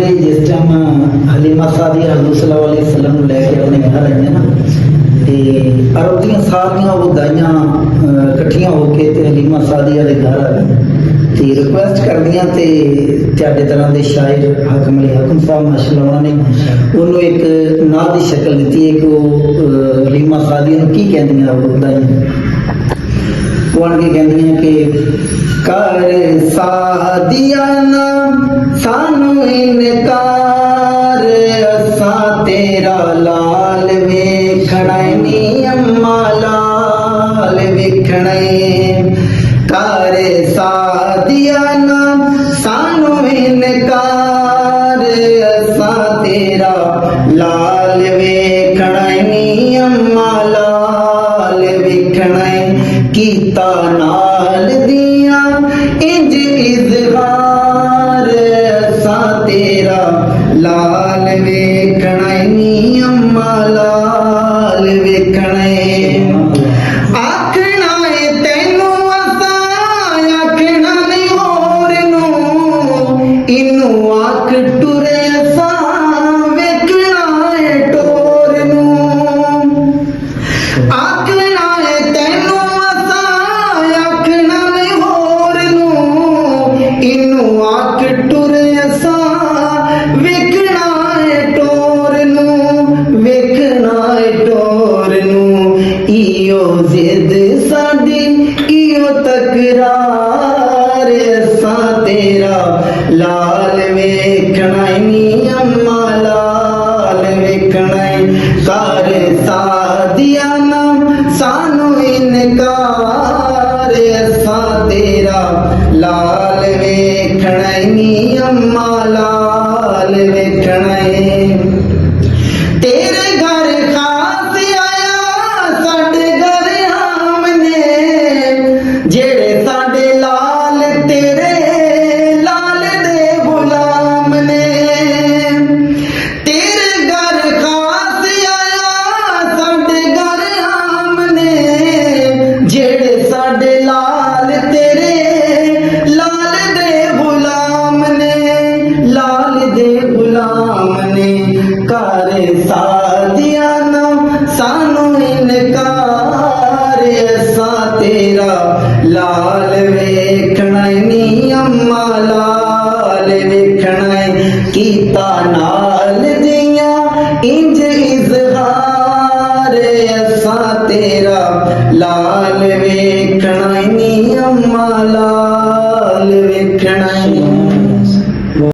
जिस टाइम हलीमा सादी हजूर सल्लल्लाहु अलैहि वसल्लम ਨੂੰ ਲੈ ਕੇ ਆਪਣੇ ਘਰ ਆਈਆਂ ਨਾ ਤੇ ਅਰਬ ਦੀਆਂ ਸਾਰੀਆਂ ਉਹ ਦਾਈਆਂ ਇਕੱਠੀਆਂ ਹੋ ਕੇ ਤੇ ਹਲੀਮਾ ਸਾਦੀਆ ਦੇ ਘਰ ਆ ਗਈਆਂ ਤੇ ਰਿਕੁਐਸਟ ਕਰਦੀਆਂ ਤੇ ਤੁਹਾਡੇ ਤਰ੍ਹਾਂ ਦੇ ਸ਼ਾਇਰ ਹਾਕਮ ਅਲੀ ਹਾਕਮ ਸਾਹਿਬ ਮਾਸ਼ਾਅੱਲਾ ਉਹਨਾਂ ਨੇ ਉਹਨੂੰ ਇੱਕ ਨਾਂ ਦੀ ਸ਼ਕਲ ਦਿੱਤੀ ਹੈ ਕਿ ਉਹ ਹਲੀਮਾ ਸਾਦੀਆ ਨੂੰ ਕੀ ਕਹਿੰਦੀਆਂ ਉਹ ਦਾਈਆਂ ਉਹ ਆਣ ਕੇ ਕਹਿੰਦੀਆਂ ਕਿ ਕਰ ਸਾਦੀਆ ਨਾ ਸਾਨੂੰ ਇਨਕਾਰ ਅਸਾਂ ਤੇਰਾ ਲਾਲ ਵੇਖਣਾ ਨੀ ਅੰਮਾ ਲਾਲ ਵੇਖਣਾ ਕਰ ਸਾਦੀਆ ਨਾ ਸਾਨੂੰ ਇਨਕਾਰ ਅਸਾਂ ਤੇਰਾ ਲਾਲ ਵੇਖਣਾ ਨੀ ਅੰਮਾ ਲਾਲ ਵੇਖਣਾ ਕੀਤਾ ਨਾਲ ਦੀਆਂ ਇੰਜ ਇਜ਼ਹਾਰ ਅਸਾਂ ਤੇਰਾ ਲਾਲ ਵੇਖਣਾ ਨੀ ਅੰਮਾ ਲਾਲ ਵੇਖਣਾ ਆਖਣਾ ਏ ਤੈਨੂੰ ਅਸਾਂ ਆਖਣਾ ਨਹੀਂ ਹੋਰ ਨੂੰ ਇਹਨੂੰ ਆਖ ਟੁਰੇ ਅਸਾਂ ਵੇਖਣਾ ਏ ਟੋਰ ਨੂੰ ਆਖਣਾ ਏ ਤੈਨੂੰ ਇਹਨੂੰ ਆਖ ਟੁਰੇ ਅਸਾਂ ਵੇਖਣਾ ਏ ਟੋਰ ਨੂੰ ਵੇਖਣਾ ਏ ਟੋਰ ਨੂੰ ਈਓ ਜ਼ਿੱਦ ਸਾਡੀ ਈਓ ਤਕਰਾਰ ਅਸਾਂ ਤੇਰਾ ਲਾਲ ਵੇਖਣਾ ਨੀ ਅੰਮਾ ਲਾਲ ਵੇਖਣਾ ਕਰ ਸਾਦੀਆ ਨਾ ਸਾਨੂੰ ਇਨਕਾਰ ਅਸਾਂ ਤੇਰਾ ਲਾਲ ਵੇਖਣਾ ਨੀ ਅੰਮਾ ਲਾਲ ਵੇਖਣਾ ਤੇਰੇ ਘਰ ਖਾਸ ਆਇਆ ਸਾਡੇ ਘਰ ਆਮਨੇ ਜਿਹੜੇ ਸਾਡੇ ਲਾਲ ਤੇਰੇ ਲਾਲ ਦੇ ਗੁਲਾਮ ਨੇ ਤੇਰੇ ਘਰ ਖਾਸ ਆਇਆ ਸਾਡੇ ਘਰ ਆਮਨੇ ਜਿਹੜੇ ਸਾਡੇ ਲਾਲ ਤੇਰੇ ਲਾਲ ਦੇ ਗੁਲਾਮ ਨੇ ਕਰ ਸਾਦੀਆ ਨਾ ਸਾਨੂੰ ਇਨਕਾਰ ਅਸਾਂ ਤੇਰਾ ਲਾਲ ਵੇਖਣਾ ਨੀ ਅੰਮਾ ਲਾਲ ਵੇਖਣਾ ਕੀਤਾ ਨਾਲ ਦੀਆਂ ਇੰਜ ਇਜ਼ਹਾਰ ਅਸਾਂ ਤੇਰਾ ਲਾਲ ਵੇਖਣਾ